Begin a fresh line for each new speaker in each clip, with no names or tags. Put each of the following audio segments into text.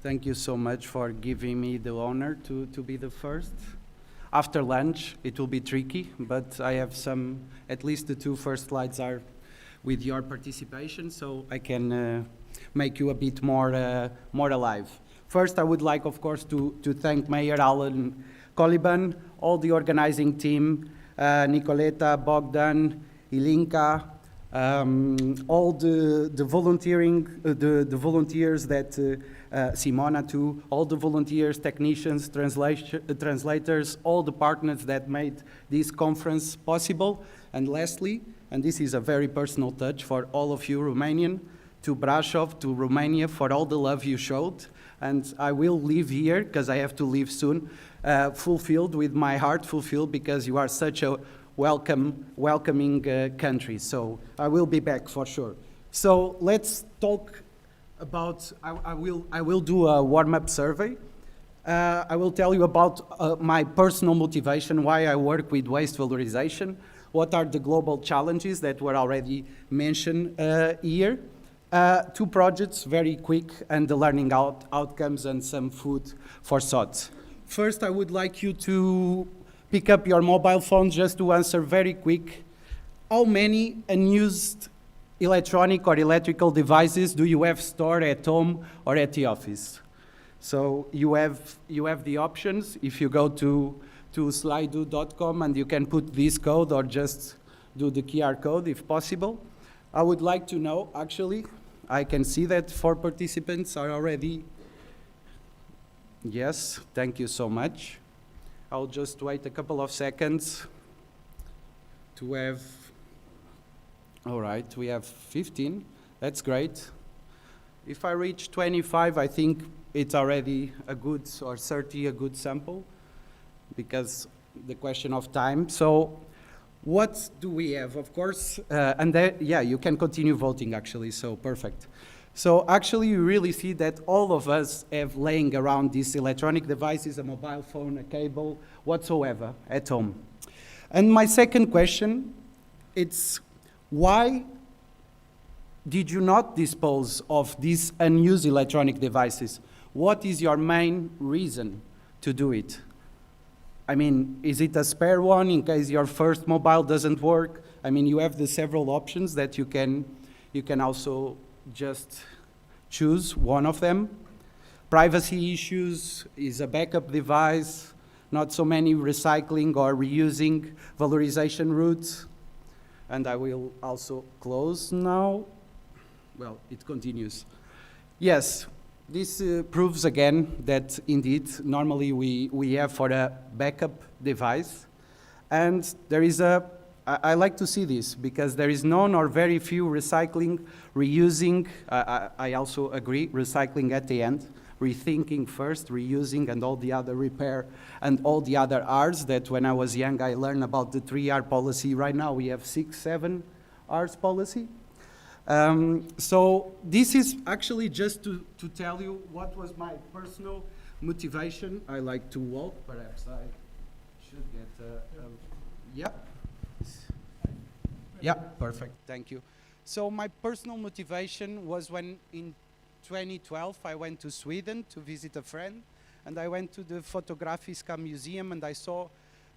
Thank you so much for giving me the honor to be the first. After lunch, it will be tricky, but I have some, at least the two first slides are with your participation, so I can make you a bit more, more alive. First, I would like, of course, to thank Mayor Alan Coliban, all the organizing team, Nicoleta, Bogdan, Ilinka, all the volunteers that Simona too, all the volunteers, technicians, translators, all the partners that made this conference possible. And lastly, and this is a very personal touch for all of you Romanian, to Brașov, to Romania, for all the love you showed. And I will leave here, because I have to leave soon, fulfilled, with my heart fulfilled, because you are such a welcoming country. So I will be back for sure. So let's talk about, I will do a warm-up survey. I will tell you about my personal motivation, why I work with waste valorization, what are the global challenges that were already mentioned here. Two projects, very quick, and the learning outcomes and some food for thought. First, I would like you to pick up your mobile phone just to answer very quick. How many unused electronic or electrical devices do you have stored at home or at the office? So you have the options. If you go to slido.com and you can put this code or just do the QR code if possible. I would like to know, actually, I can see that 4 participants are already. Yes, thank you so much. I'll just wait a couple of seconds to have, all right, we have 15, that's great. If I reach 25, I think it's already a good, or 30, a good sample, because the question of time. So what do we have? Of course, and there, yeah, you can continue voting actually, so perfect. So actually you really see that all of us have laying around these electronic devices, a mobile phone, a cable, whatsoever at home. And my second question, it's why did you not dispose of these unused electronic devices? What is your main reason to do it? I mean, is it a spare one in case your first mobile doesn't work? I mean, you have the several options that you can also just choose one of them. Privacy issues, is a backup device, not so many recycling or reusing valorization routes. And I will also close now. Well, it continues. Yes, this proves again that indeed, normally we have for a backup device. And there is I like to see this because there is none or very few recycling, reusing. I also agree, recycling at the end, rethinking first, reusing, and all the other repair, and all the other R's that when I was young I learned about the 3R policy. Right now we have 6, 7 R's policy. So this is actually just to tell you what was my personal motivation. I like to walk, perhaps I should get, yeah. Yeah, perfect, thank you. So my personal motivation was when in 2012 I went to Sweden to visit a friend, and I went to the Fotografiska Museum and I saw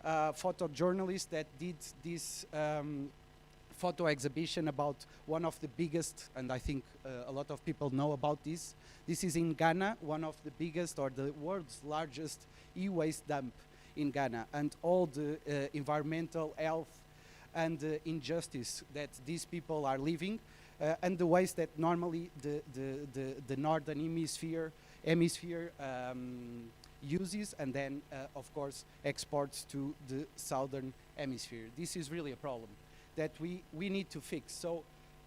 a photojournalist that did this photo exhibition about one of the biggest, and I think a lot of people know about this. This is in Ghana, one of the biggest or the world's largest e-waste dump in Ghana, and all the environmental health and injustice that these people are living, and the waste that normally the northern hemisphere uses, and then of course exports to the southern hemisphere. This is really a problem that we need to fix. So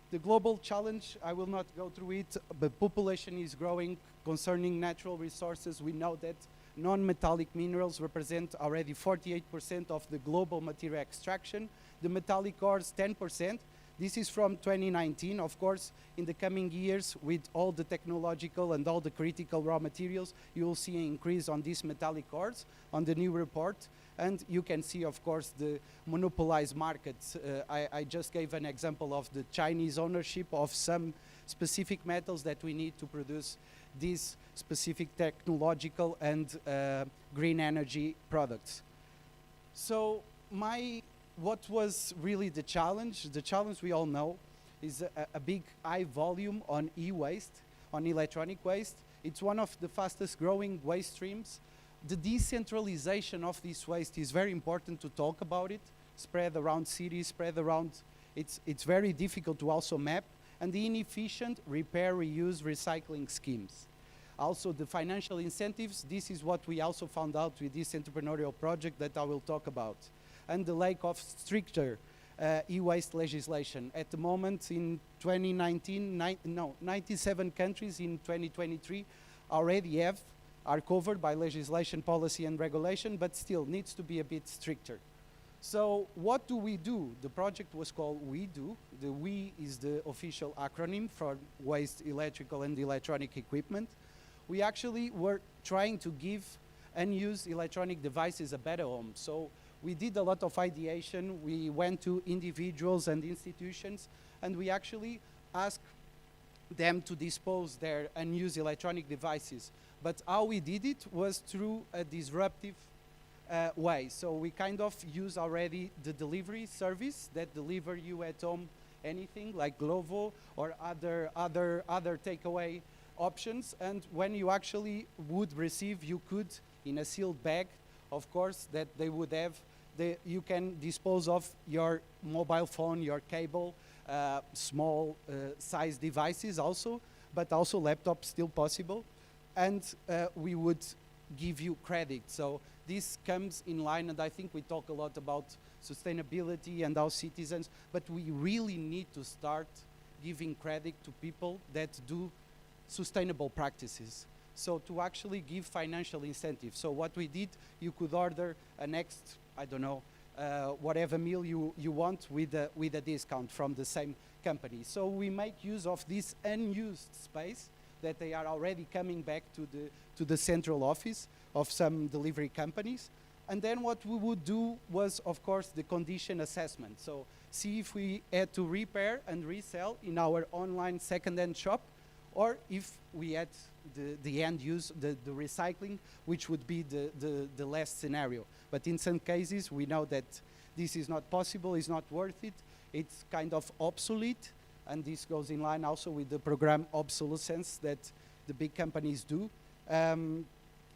the global challenge, I will not go through it, but population is growing. Concerning natural resources, we know that non-metallic minerals represent already 48% of the global material extraction. The metallic ores, 10%. This is from 2019. Of course, in the coming years, with all the technological and all the critical raw materials, you will see an increase on these metallic ores on the new report. And you can see, of course, the monopolized markets. I just gave an example of the Chinese ownership of some specific metals that we need to produce these specific technological and green energy products. So what was really the challenge? The challenge we all know is a big high volume on e-waste, on electronic waste. It's one of the fastest growing waste streams. The decentralization of this waste is very important to talk about it, spread around cities, spread around, it's very difficult to also map, and the inefficient repair, reuse, recycling schemes. Also the financial incentives, this is what we also found out with this entrepreneurial project that I will talk about. And the lack of stricter e-waste legislation. At the moment in 2019, 97 countries in 2023 already are covered by legislation, policy and regulation, but still needs to be a bit stricter. So what do we do? The project was called We Do. The We is the official acronym for waste, electrical and electronic equipment. We actually were trying to give unused electronic devices a better home. So we did a lot of ideation. We went to individuals and institutions, and we actually asked them to dispose their unused electronic devices. But how we did it was through a disruptive way. So we kind of use already the delivery service that deliver you at home anything like Glovo or other takeaway options. And when you actually would receive, you could, in a sealed bag, of course, that they would have, you can dispose of your mobile phone, your cable, small size devices also, but also laptops still possible. And we would give you credit. So this comes in line, and I think we talk a lot about sustainability and our citizens, but we really need to start giving credit to people that do sustainable practices. So to actually give financial incentives. So what we did, you could order a next, I don't know, whatever meal you want with a discount from the same company. So we make use of this unused space that they are already coming back to the central office of some delivery companies. And then what we would do was, of course, the condition assessment. So see if we had to repair and resell in our online second-hand shop, or if we had the end use, the recycling, which would be the last scenario. But in some cases, we know that this is not possible, it's not worth it, it's kind of obsolete, and this goes in line also with the program obsolescence that the big companies do.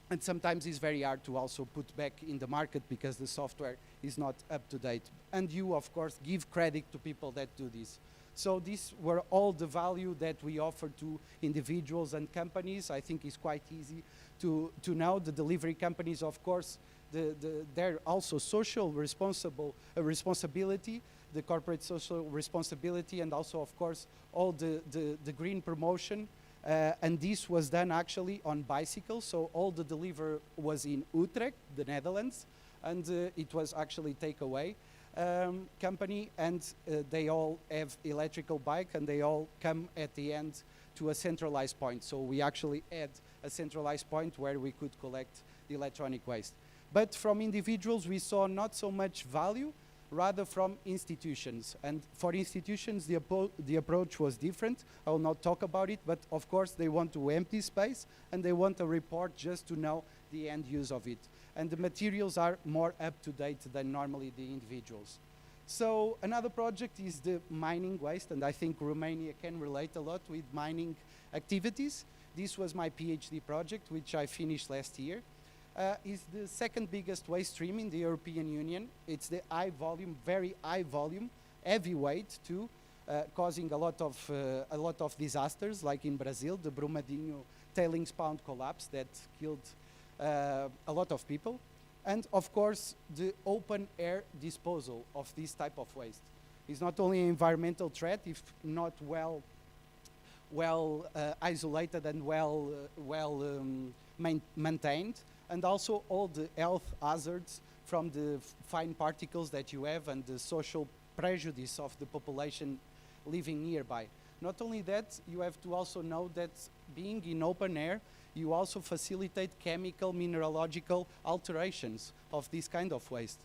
And sometimes it's very hard to also put back in the market because the software is not up to date. And you, of course, give credit to people that do this. So these were all the value that we offer to individuals and companies. I think it's quite easy to know. The delivery companies, of course, they're also social responsibility, the corporate social responsibility, and also, of course, all the green promotion. And this was done actually on bicycles. So all the delivery was in Utrecht, the Netherlands, and it was actually takeaway company, and they all have electrical bike, and they all come at the end to a centralized point. So we actually had a centralized point where we could collect the electronic waste. But from individuals, we saw not so much value, rather from institutions. And for institutions, the approach was different. I will not talk about it, but of course they want to empty space, and they want a report just to know the end use of it. And the materials are more up to date than normally the individuals. So another project is the mining waste, and I think Romania can relate a lot with mining activities. This was my PhD project, which I finished last year. Is the second biggest waste stream in the European Union. It's the high volume, very high volume, heavy weight too, causing a lot of disasters, like in Brazil, the Brumadinho tailings pond collapse that killed a lot of people. And of course, the open air disposal of this type of waste is not only an environmental threat, if not well isolated and maintained, and also all the health hazards from the fine particles that you have and the social prejudice of the population living nearby. Not only that, you have to also know that being in open air, you also facilitate chemical, mineralogical alterations of this kind of waste.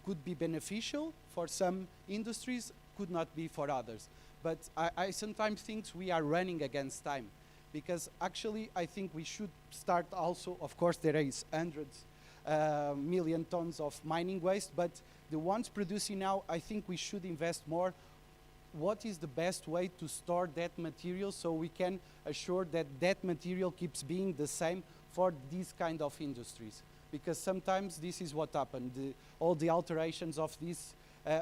Could be beneficial for some industries, could not be for others. but I sometimes think we are running against time, because actually I think we should start also, of course there is hundreds million tons of mining waste, but the ones producing now, I think we should invest more. What is the best way to store that material so we can assure that that material keeps being the same for these kind of industries? Because sometimes this is what happened. All the alterations of these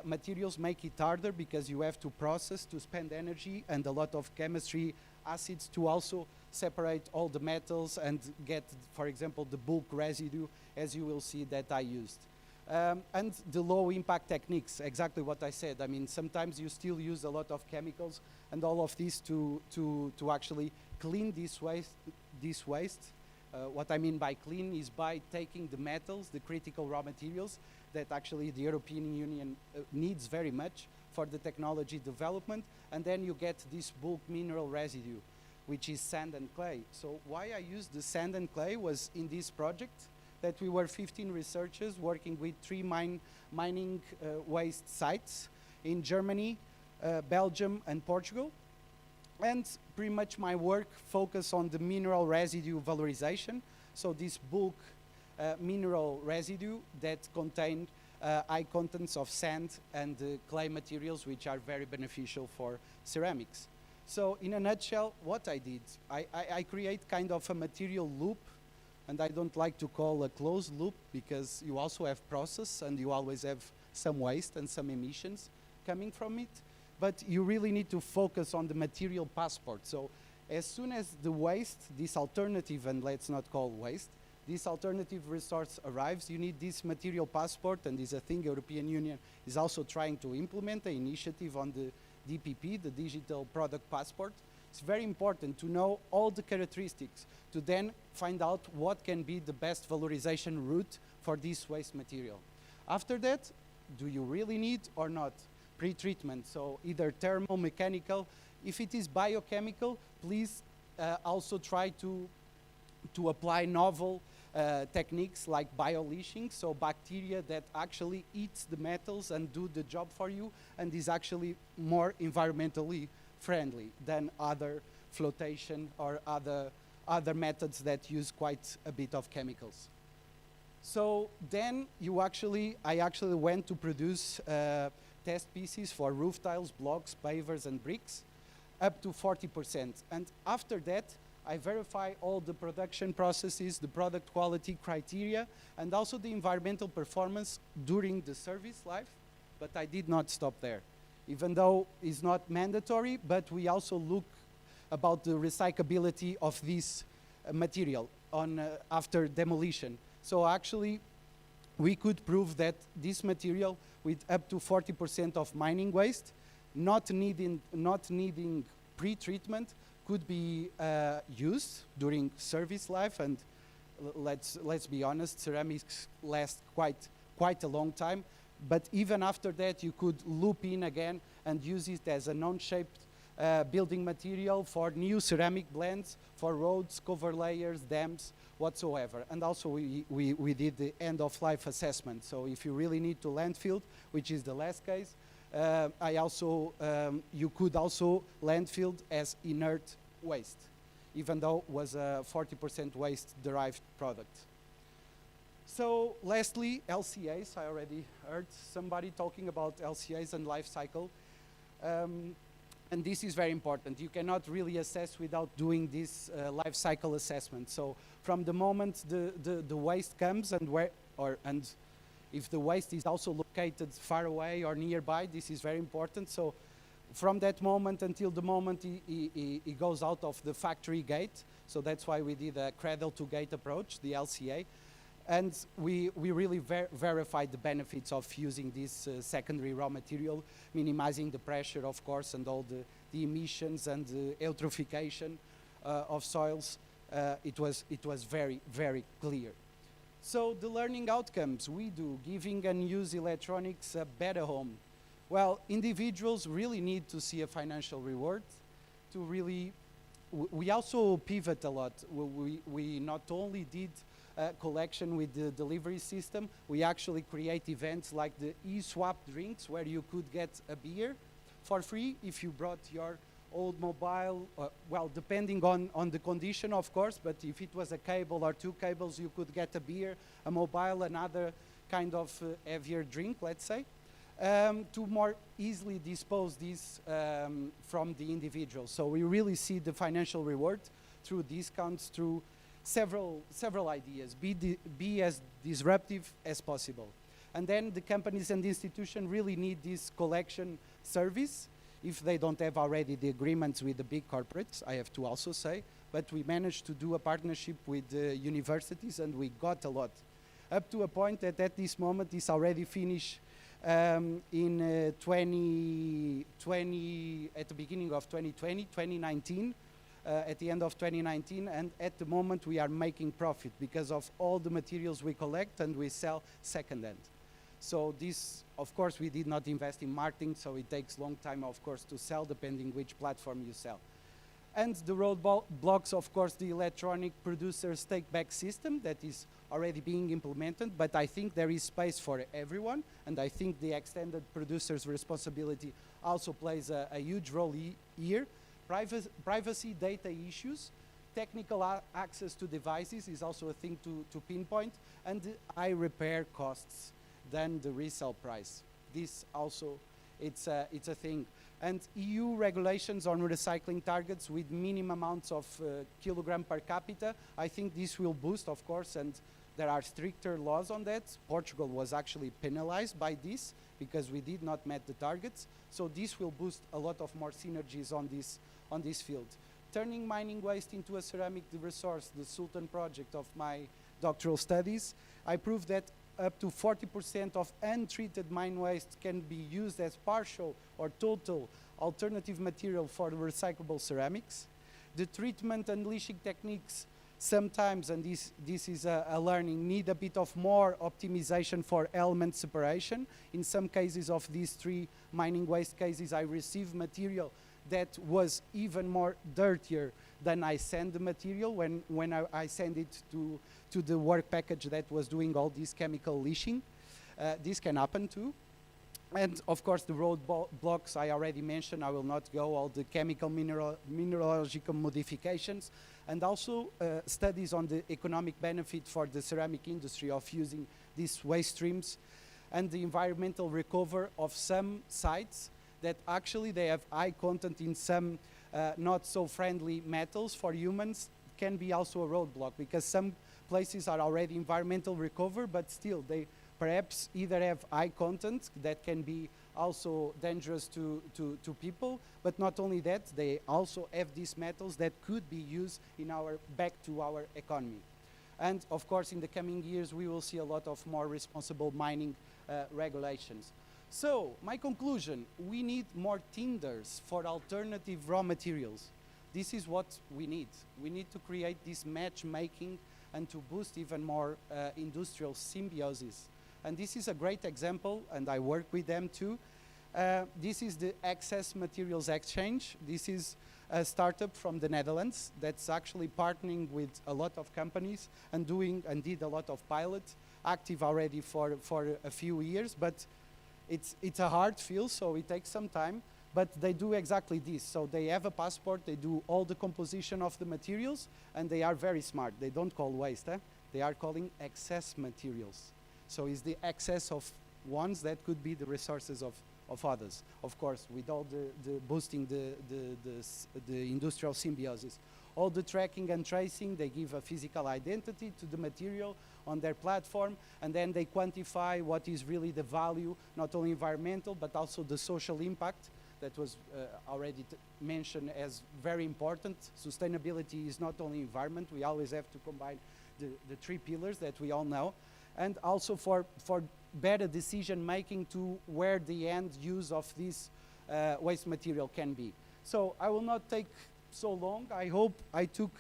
materials make it harder, because you have to process, to spend energy and a lot of chemistry acids to also separate all the metals and get, for example, the bulk residue, as you will see that I used. And the low impact techniques, exactly what I said. I mean, sometimes you still use a lot of chemicals and all of this to actually clean this waste. What I mean by clean is by taking the metals, the critical raw materials that actually the European Union needs very much for the technology development, and then you get this bulk mineral residue, which is sand and clay. So why I used the sand and clay was in this project that we were 15 researchers working with 3 mining waste sites in Germany, Belgium, and Portugal. And pretty much my work focused on the mineral residue valorization. So this bulk mineral residue that contain high contents of sand and clay materials, which are very beneficial for ceramics. So in a nutshell, what I did, I create kind of a material loop, and I don't like to call a closed loop, because you also have process and you always have some waste and some emissions coming from it. But you really need to focus on the material passport. So as soon as the waste, this alternative, and let's not call waste, this alternative resource arrives, you need this material passport, and this is a thing European Union is also trying to implement, an initiative on the DPP, the Digital Product Passport. It's very important to know all the characteristics to then find out what can be the best valorization route for this waste material. After that, do you really need or not pre-treatment? So either thermal, mechanical. If it is biochemical, please also try to apply novel techniques like bioleaching, so bacteria that actually eats the metals and do the job for you, and is actually more environmentally friendly than other flotation or other methods that use quite a bit of chemicals. So then I actually went to produce test pieces for roof tiles, blocks, pavers, and bricks, up to 40%. And after that, I verify all the production processes, the product quality criteria, and also the environmental performance during the service life. But I did not stop there, even though it's not mandatory, but we also look about the recyclability of this material after demolition. So actually, we could prove that this material with up to 40% of mining waste, not needing pre-treatment, could be used during service life. And let's be honest, ceramics last quite a long time. But even after that, you could loop in again and use it as a non-shaped building material for new ceramic blends, for roads, cover layers, dams, whatsoever. And also we did the end-of-life assessment. So if you really need to landfill, which is the last case, you could also landfill as inert waste, even though it was a 40% waste-derived product. So lastly, LCAs. I already heard somebody talking about LCAs and life cycle. And this is very important. You cannot really assess without doing this life cycle assessment. So from the moment the waste comes and if the waste is also located far away or nearby, this is very important. So from that moment until the moment it goes out of the factory gate. So that's why we did a cradle to gate approach, the LCA. And we really verified the benefits of using this secondary raw material, minimizing the pressure, of course, and all the emissions and the eutrophication of soils. It was very, very clear. So the learning outcomes we do, giving and use electronics a better home. Well, individuals really need to see a financial reward to really, we also pivot a lot. We not only did collection with the delivery system, we actually create events like the e-swap drinks, where you could get a beer for free if you brought your old mobile, well, depending on the condition, of course, but if it was a cable or two cables, you could get a beer, a mobile, another kind of heavier drink, let's say, to more easily dispose this from the individual. So we really see the financial reward through discounts, through several ideas, be as disruptive as possible. And then the companies and the institutions really need this collection service if they don't have already the agreements with the big corporates, I have to also say. But we managed to do a partnership with universities, and we got a lot. Up to a point that at this moment is already finished in 2020, at the beginning of 2019, at the end of 2019, and at the moment we are making profit because of all the materials we collect and we sell second-hand. So this, of course, we did not invest in marketing, so it takes a long time, of course, to sell, depending which platform you sell. And the roadblocks, of course, the electronic producers take-back system that is already being implemented, but I think there is space for everyone, and I think the extended producer's responsibility also plays a huge role here. Privacy data issues, technical access to devices is also a thing to pinpoint, and the high repair costs than the resale price. This also, it's a thing. And EU regulations on recycling targets with minimum amounts of kilogram per capita, I think this will boost, of course, and there are stricter laws on that. Portugal was actually penalized by this because we did not meet the targets. So this will boost a lot of more synergies on this field. Turning mining waste into a ceramic resource, the Sultan project of my doctoral studies, I proved that up to 40% of untreated mine waste can be used as partial or total alternative material for recyclable ceramics. The treatment and leaching techniques sometimes, and this is a learning, need a bit of more optimization for element separation. In some cases of these 3 mining waste cases, I received material that was even more dirtier than I send the material when I send it to the work package that was doing all this chemical leaching. This can happen too. And of course the road blocks I already mentioned, I will not go, all the chemical mineralogical modifications, and also studies on the economic benefit for the ceramic industry of using these waste streams, and the environmental recovery of some sites that actually they have high content in some not so friendly metals for humans, can be also a roadblock, because some places are already environmental recovery, but still they perhaps either have high content that can be also dangerous to people, but not only that, they also have these metals that could be used in back to our economy. And of course in the coming years we will see a lot of more responsible mining regulations. So, my conclusion, we need more tenders for alternative raw materials. This is what we need. We need to create this matchmaking and to boost even more industrial symbiosis. And this is a great example, and I work with them too. This is the Access Materials Exchange. This is a startup from the Netherlands that's actually partnering with a lot of companies and did a lot of pilots, active already for a few years, but it's a hard field, so it takes some time, but they do exactly this. So they have a passport, they do all the composition of the materials, and they are very smart. They don't call waste, they are calling excess materials. So it's the excess of ones that could be the resources of others. Of course, with all the boosting the industrial symbiosis. All the tracking and tracing, they give a physical identity to the material on their platform, and then they quantify what is really the value, not only environmental, but also the social impact that was already mentioned as very important. Sustainability is not only environment, we always have to combine the 3 pillars that we all know, and also for better decision making to where the end use of this waste material can be. So I will not take so long. I hope I took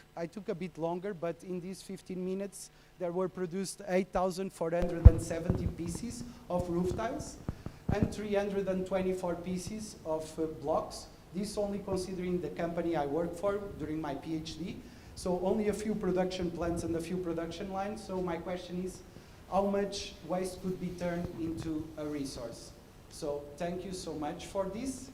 a bit longer, but in these 15 minutes there were produced 8,470 pieces of roof tiles and 324 pieces of blocks. This only considering the company I worked for during my PhD. So only a few production plants and a few production lines. So my question is, how much waste could be turned into a resource? So thank you so much for this.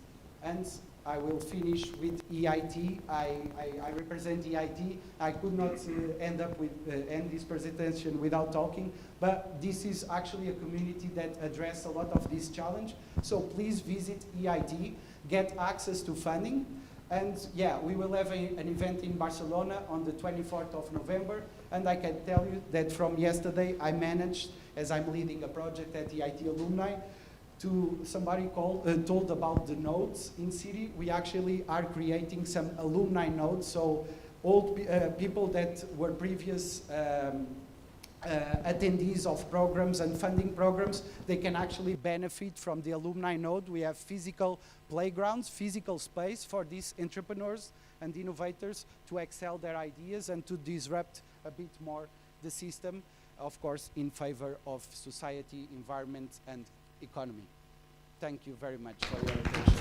And I will finish with EIT. I represent EIT. I could not end this presentation without talking, but this is actually a community that addresses a lot of this challenge. So please visit EIT, get access to funding, and yeah, we will have an event in Barcelona on the 24th of November, and I can tell you that from yesterday I managed, as I'm leading a project at EIT Alumni, to somebody told about the nodes in city. We actually are creating some alumni nodes, so old people that were previous attendees of programs and funding programs, they can actually benefit from the alumni node. We have physical playgrounds, physical space for these entrepreneurs and innovators to excel their ideas and to disrupt a bit more the system, of course, in favor of society, environment, and economy. Thank you very much for your attention.